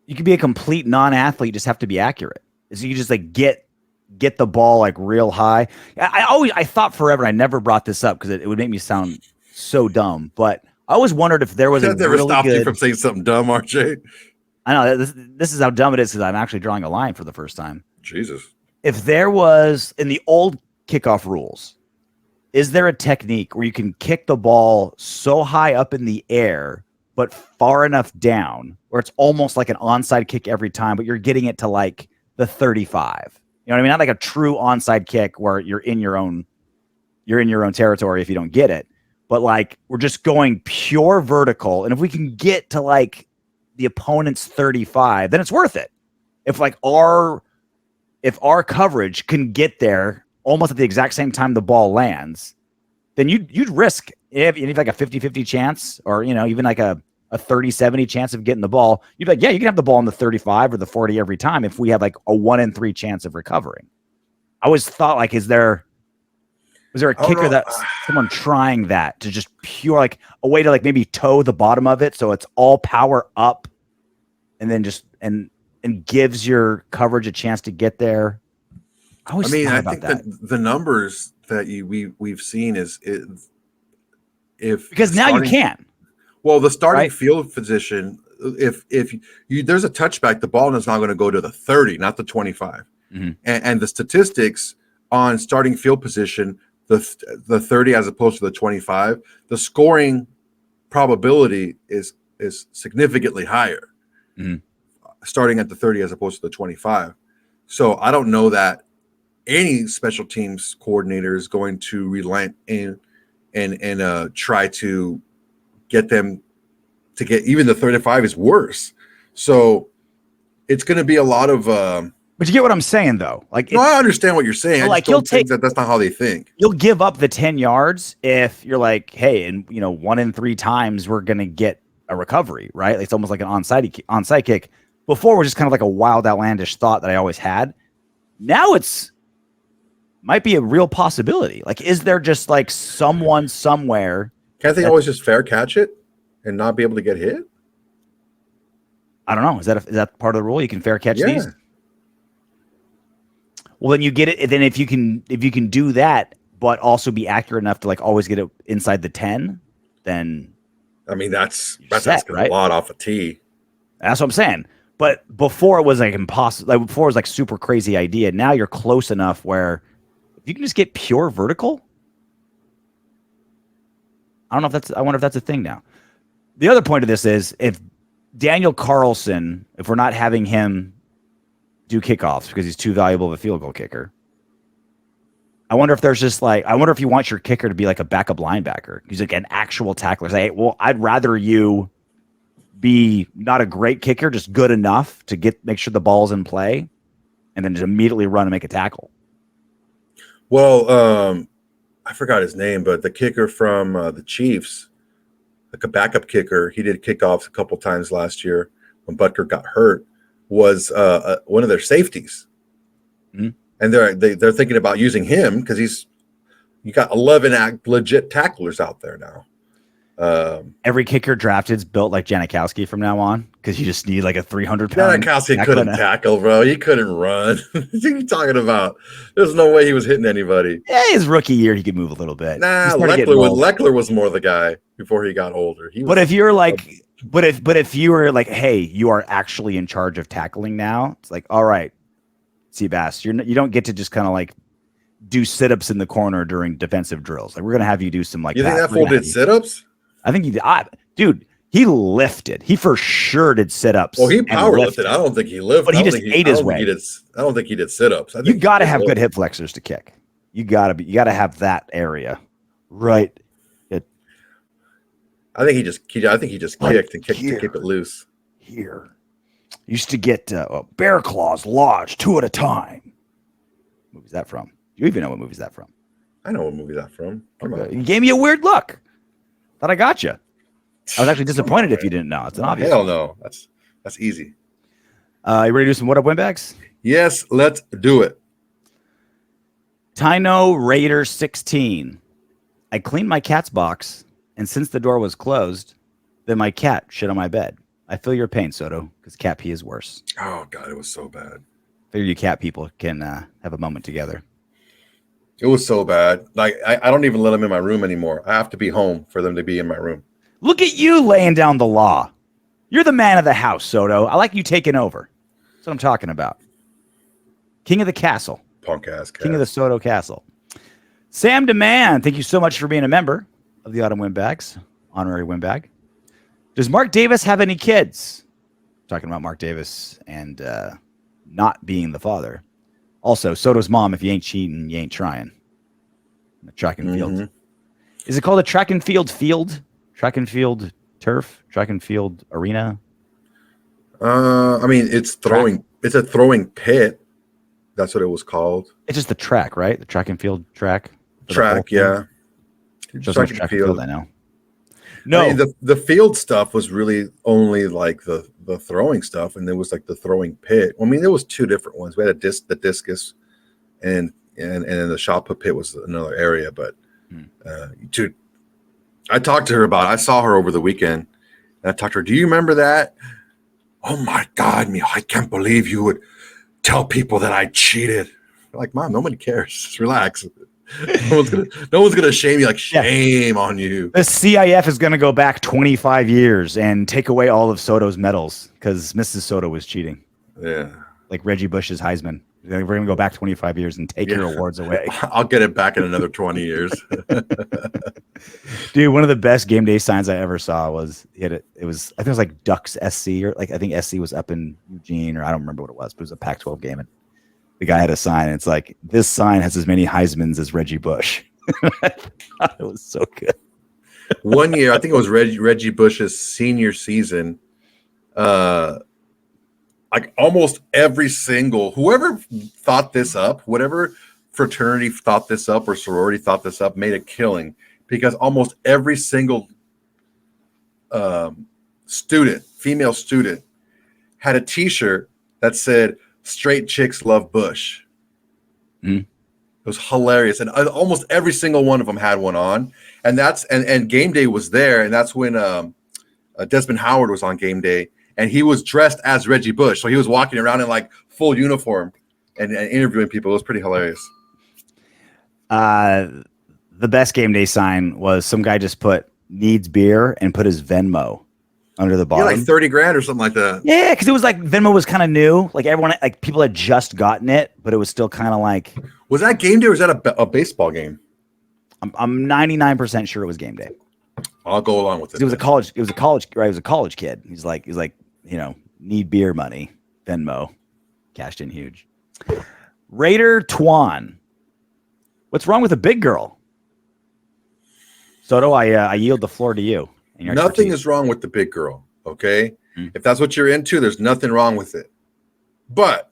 you can be a complete non-athlete, just have to be accurate. So you just like get the ball like real high. I thought forever, I never brought this up because it would make me sound so dumb, but I always wondered if there was a never really stopped good, you from saying something dumb, RJ. I know this is how dumb it is because I'm actually drawing a line for the first time. Jesus. If there was in the old kickoff rules, is there a technique where you can kick the ball so high up in the air, but far enough down where it's almost like an onside kick every time, but you're getting it to like the 35? You know what I mean? Not like a true onside kick where you're in your own territory if you don't get it, but like we're just going pure vertical. And if we can get to like the opponent's 35, then it's worth it. If like our coverage can get there almost at the exact same time the ball lands, then you'd risk if like a 50-50 chance, or even like a 30-70 chance of getting the ball. You'd be like, yeah, you can have the ball in the 35 or the 40 every time if we have like a 1 in 3 chance of recovering. I always thought like, was there a kicker that someone trying that to just pure like a way to like maybe toe the bottom of it so it's all power up and then just and gives your coverage a chance to get there? I think that the numbers that we've seen is because now you can. Well, the starting field position, if there's a touchback, the ball is now going to go to the 30, not the 25. Mm-hmm. And the statistics on starting field position, the 30 as opposed to the 25, the scoring probability is significantly higher, starting at the 30 as opposed to the 25. So I don't know that any special teams coordinator is going to relent and try to get them to get even the 35 is worse. So it's going to be a lot of. But you get what I'm saying, though. Like, no, I understand what you're saying. Well, I just don't think that's not how they think. You'll give up the 10 yards if you're like, hey, and 1 in 3 times we're going to get a recovery, right? It's almost like an onside kick. Before was just kind of like a wild, outlandish thought that I always had. Now might be a real possibility. Like, is there just like someone somewhere? Can't they always just fair catch it and not be able to get hit? I don't know. Is that part of the rule? You can fair catch these? Well, then you get it. Then if you can do that, but also be accurate enough to like always get it inside the 10, then I mean that's set, asking right? a lot off a tee. That's what I'm saying. But before it was like impossible. Like before it was like super crazy idea. Now you're close enough where if you can just get pure vertical. I wonder if that's a thing now. The other point of this is if Daniel Carlson, if we're not having him do kickoffs because he's too valuable of a field goal kicker, I wonder if there's just like, I wonder if you want your kicker to be like a backup linebacker. He's like an actual tackler. Say, hey, well, I'd rather you be not a great kicker, just good enough to make sure the ball's in play and then just immediately run and make a tackle. Well, I forgot his name, but the kicker from the Chiefs, like a backup kicker, he did kickoffs a couple times last year when Butker got hurt, was one of their safeties. Mm-hmm. And they're thinking about using him because you got 11 legit tacklers out there now. Every kicker drafted is built like Janikowski from now on because you just need like a 300-pound. Janikowski couldn't tackle, bro. He couldn't run. What are you talking about? There's no way he was hitting anybody. Yeah, his rookie year he could move a little bit. Nah, Leckler was more the guy before he got older. If you were like, hey, you are actually in charge of tackling now, it's like, all right, Seabass, you don't get to just kind of like do sit-ups in the corner during defensive drills. Like we're gonna have you do some like. You think that fool did sit-ups? I think he did. Dude, he lifted. He for sure did sit-ups. Well, he power lifted. I don't think he lifted. But he just ate his way. I don't think he did sit-ups. You got to have good hip flexors to kick. You got to have that area, right? I think he just kicked and kicked to keep it loose. Here, used to get bear claws lodged 2 at a time. What movie's that from? Do you even know what movie's that from? I know what movie that's from. Come on. You gave me a weird look. Thought I got you. I was actually disappointed if you didn't know. It's an obvious. Hell no. That's easy. You ready to do some What Up Windbags? Yes, let's do it. Tino Raider 16. I cleaned my cat's box, and since the door was closed, then my cat shit on my bed. I feel your pain, Soto, because cat pee is worse. Oh, God, it was so bad. Figure you cat people can have a moment together. It was so bad. Like, I don't even let them in my room anymore. I have to be home for them to be in my room. Look at you laying down the law. You're the man of the house, Soto. I like you taking over. That's what I'm talking about. King of the castle. Punk ass cat. King of the Soto Castle. Sam Demand, thank you so much for being a member of the Autumn Windbags. Honorary Windbag. Does Mark Davis have any kids? Talking about Mark Davis and not being the father. Also, Soto's mom, if you ain't cheating, you ain't trying. The track and field. Is it called a track and field field? Track and field turf? Track and field arena? I mean, it's throwing. Track. It's a throwing pit. That's what it was called. It's just the track, right? The track and field track. Track, yeah. Just track and field, I know. No, I mean, the field stuff was really only like the throwing stuff, and there was like the throwing pit. I mean, there was two different ones. We had the discus, and then the shot put pit was another area. But dude, I talked to her about it. I saw her over the weekend, and I talked to her. Do you remember that? Oh my God, I can't believe you would tell people that I cheated. I'm like, Mom, nobody cares. Just relax. No one's gonna shame you. Like, shame on you. The CIF is gonna go back 25 years and take away all of Soto's medals because Mrs. Soto was cheating. Yeah, like Reggie Bush's Heisman. We're gonna go back 25 years and take your awards away. I'll get it back in another 20 years. Dude, one of the best game day signs I ever saw was it was I think it was like Ducks SC, or like I think SC was up in Eugene, or I don't remember what it was, but it was a Pac-12 game, and the guy had a sign, and it's like, this sign has as many Heismans as Reggie Bush. It was so good. One year, I think it was Reggie Bush's senior season. Like almost every single, whoever thought this up, whatever fraternity thought this up or sorority thought this up, made a killing, because almost every single female student, had a T-shirt that said, "Straight chicks love Bush." It was hilarious, and almost every single one of them had one on. And and game day was there, and that's when Desmond Howard was on game day, and he was dressed as Reggie Bush, so he was walking around in like full uniform and interviewing people. It was pretty hilarious. The best game day sign was some guy just put "needs beer" and put his Venmo under the bottom. Yeah, like 30 grand or something like that. Yeah, because it was like Venmo was kind of new. Like everyone, like people had just gotten it, but it was still kind of like. Was that game day or was that a baseball game? I'm 99% sure it was game day. I'll go along with it. It was a college. It was a college. Right, it was a college kid. He's like, need beer money. Venmo, cashed in huge. Raider Twan. What's wrong with a big girl? Soto, I yield the floor to you. Nothing is wrong with the big girl, okay? If that's what you're into, there's nothing wrong with it. But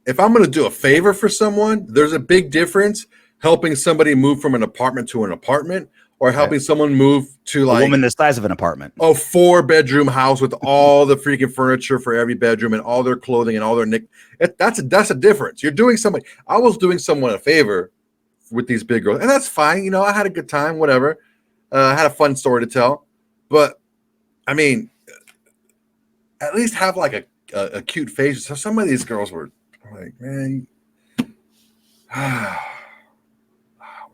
if I'm going to do a favor for someone, there's a big difference helping somebody move from an apartment to an apartment, or helping someone move to like a woman the size of an apartment. A 4-bedroom house with all the freaking furniture for every bedroom and all their clothing and all their that's a difference. You're doing somebody. I was doing someone a favor with these big girls, and that's fine. I had a good time, whatever. I had a fun story to tell. But I mean, at least have like a cute face. So some of these girls were like, man,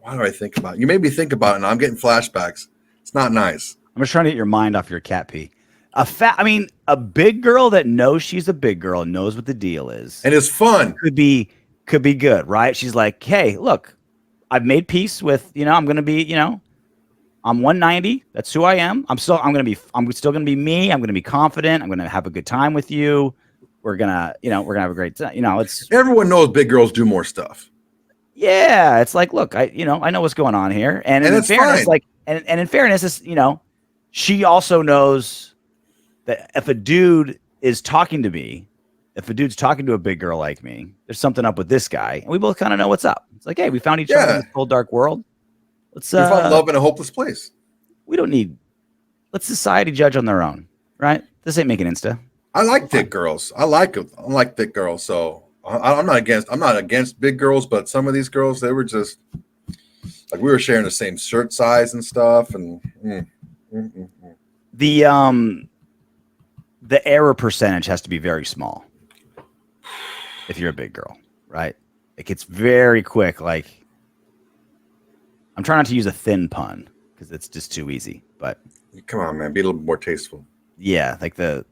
why do I think about it? You made me think about it, and I'm getting flashbacks. It's not nice. I'm just trying to get your mind off your cat pee. A big girl that knows she's a big girl, knows what the deal is, and it's fun. Could be good, right? She's like, hey, look, I've made peace with, I'm going to be, I'm 190. That's who I am. I'm still going to be me. I'm going to be confident. I'm going to have a good time with you. We're going to have a great time. It's everyone knows big girls do more stuff. Yeah. It's like, look, I know what's going on here. And in fairness, fine. And in fairness, it's, she also knows that if a dude is talking to me if a dude's talking to a big girl like me, there's something up with this guy, and we both kind of know what's up. It's like, hey, we found each other in this cold, dark world. Let's we found love in a hopeless place. We don't need. Let society judge on their own, right? This ain't making Insta. I like thick girls. I like thick girls. So I'm not against big girls, but some of these girls, they were just like we were sharing the same shirt size and stuff, and the error percentage has to be very small if you're a big girl, right? It gets very quick. Like, I'm trying not to use a thin pun because it's just too easy. But come on, man, be a little more tasteful. Yeah, like your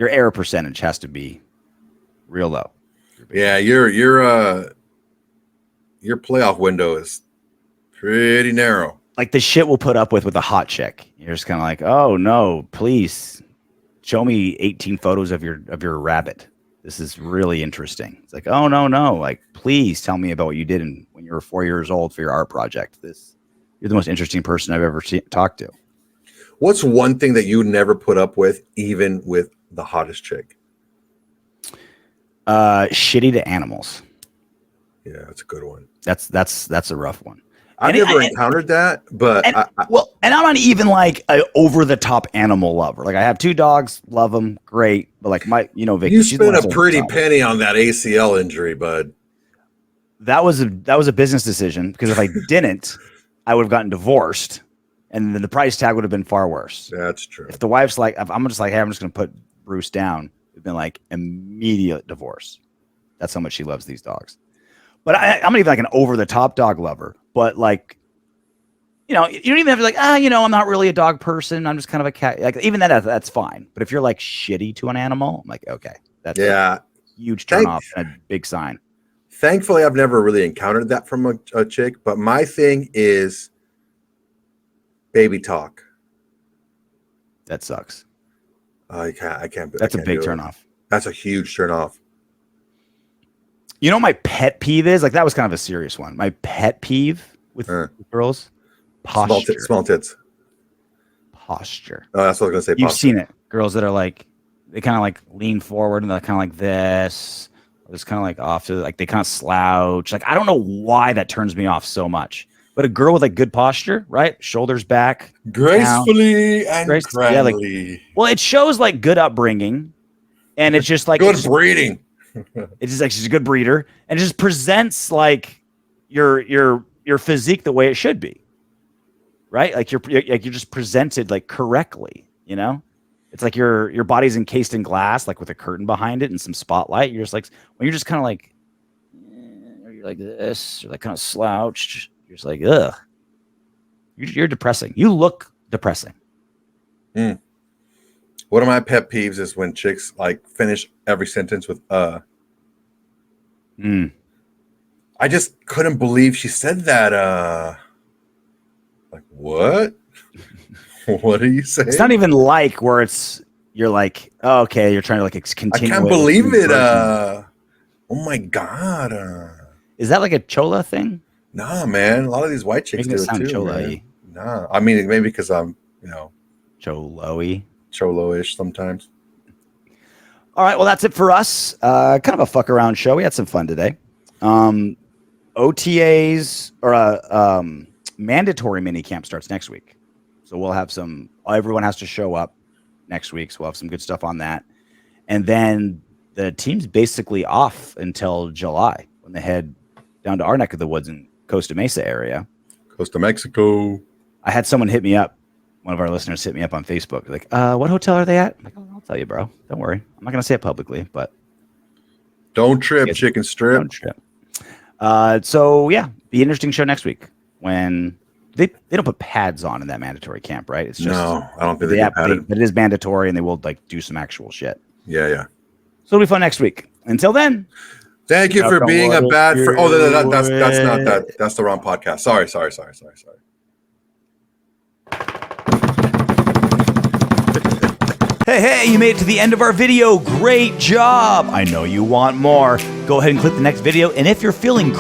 error percentage has to be real low. Yeah, your playoff window is pretty narrow. Like the shit we'll put up with a hot chick. You're just kind of like, oh no, please show me 18 photos of your rabbit. This is really interesting. It's like, oh no, like please tell me about what you did when you were 4 years old for your art project. You're the most interesting person I've ever talked to. What's one thing that you never put up with, even with the hottest chick? Shitty to animals. Yeah, that's a good one. That's a rough one. I've never encountered that, but and I'm not even like an over the top animal lover. Like I have 2 dogs, love them, great. But like Vicky, you spent a pretty penny on that ACL injury, bud. That was a business decision because if I didn't, I would have gotten divorced, and then the price tag would have been far worse. That's true. If the wife's like, if I'm just like, hey, I'm just going to put Bruce down, it'd been like immediate divorce. That's how much she loves these dogs. But I'm not even like an over the top dog lover. But like, you don't even have to like, I'm not really a dog person. I'm just kind of a cat. Like even that's fine. But if you're like shitty to an animal, I'm like, okay, that's a huge turn off and a big sign. Thankfully, I've never really encountered that from a chick. But my thing is baby talk. That sucks. I can't. That's a big turn off. That's a huge turn off. You know what my pet peeve is? Like that was kind of a serious one. My pet peeve with girls, posture. Small tits. Posture. Oh, that's what I was gonna say. You've seen it. Girls that are like, they kind of like lean forward and they're kind of like this. Or just kind of like off to like they kind of slouch. Like I don't know why that turns me off so much. But a girl with like good posture, right? Shoulders back, gracefully and grandly. Yeah, well, it shows like good upbringing, and it's just like good breeding. It's just like she's a good breeder, and it just presents like your physique the way it should be, right? Like you're just presented like correctly, It's like your body's encased in glass, like with a curtain behind it and some spotlight. You're just like when you're just kind of like, you're like this, or like kind of slouched. You're just like, ugh. You're depressing. You look depressing. One of my pet peeves is when chicks like finish every sentence with I just couldn't believe she said that. Like what? What are you saying? It's not even like where you're like, oh, okay, you're trying to like continue. I can't believe it. Oh my god. Is that like a chola thing? Nah, man. A lot of these white chicks do it too. Chola-y. Nah, I mean maybe because I'm, cholo-y. Cholo-ish sometimes. All right, well that's it for us. Kind of a fuck around show. We had some fun today. OTAs or mandatory mini camp starts next week, so we'll have everyone has to show up next week, so we'll have some good stuff on that. And then the team's basically off until July when they head down to our neck of the woods in Costa Mesa area. Costa Mexico. I had someone hit me up. One of our listeners hit me up on Facebook. Like, what hotel are they at? I'm like, I'll tell you, bro. Don't worry. I'm not going to say it publicly, but. Don't trip, chicken strip. Don't trip. So, yeah, be an interesting show next week when they don't put pads on in that mandatory camp, right? It's just. No, I don't think they do padded. But it is mandatory and they will like do some actual shit. Yeah. So it'll be fun next week. Until then. Thank you for being a bad friend. Oh, that's not that. That's the wrong podcast. Sorry. Hey, you made it to the end of our video. Great job. I know you want more. Go ahead and click the next video. And if you're feeling